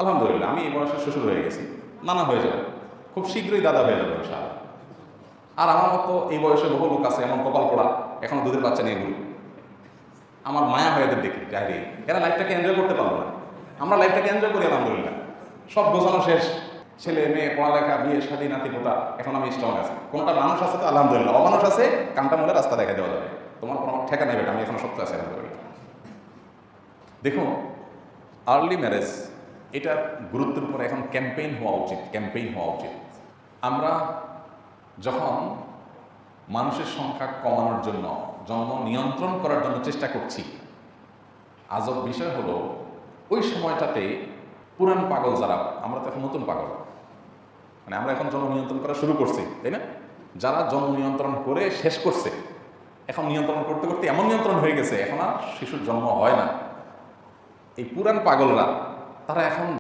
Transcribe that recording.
আলহামদুলিল্লাহ আমি এই বয়সে শ্বশুর হয়ে গেছি, নানা হয়ে যাবে, খুব শীঘ্রই দাদা হয়ে যাবে ইনশাআল্লাহ। আর আমার মতো এই বয়সে বহু লোক আছে এমন কপাল পোড়া, এখন দুধের বাচ্চা নিয়ে ঘুরি। আমার মায়া হয়ে এদের দেখি, যাই রে, এরা লাইফটাকে এনজয় করতে পারলো না। আমরা লাইফটাকে এনজয় করি আলহামদুলিল্লাহ, সব গোছানো শেষ, ছেলে মেয়ে পড়ালেখা বিয়ে শাদী নাতি পোতা, এখন আমি স্ট্রং আছি। কোনটা মানুষ আছে তো আলহামদুলিল্লাহ, অমানুষ আছে কানটা মূলে রাস্তা দেখা দেওয়া যাবে, তোমার কোনো ঠেকা নেবে, আমি এখন শক্ত আছি আলহামদুলিল্লাহ। দেখুন, আর্লি ম্যারেজ এটার গুরুত্বের উপরে এখন ক্যাম্পেইন হওয়া উচিত, ক্যাম্পেইন হওয়া উচিত। আমরা যখন মানুষের সংখ্যা কমানোর জন্য, জন্ম নিয়ন্ত্রণ করার জন্য চেষ্টা করছি, আজব বিষয় হলো ওই সময়টাতে পুরান পাগল যারা, আমরা তো এখন নতুন পাগল, মানে আমরা এখন জন্ম নিয়ন্ত্রণ করা শুরু করছি, তাই না? যারা জন্ম নিয়ন্ত্রণ করে শেষ করছে, এখন নিয়ন্ত্রণ করতে করতে এমন নিয়ন্ত্রণ হয়ে গেছে এখন আর শিশুর জন্ম হয় না। এই পুরান পাগলরা তারা এখন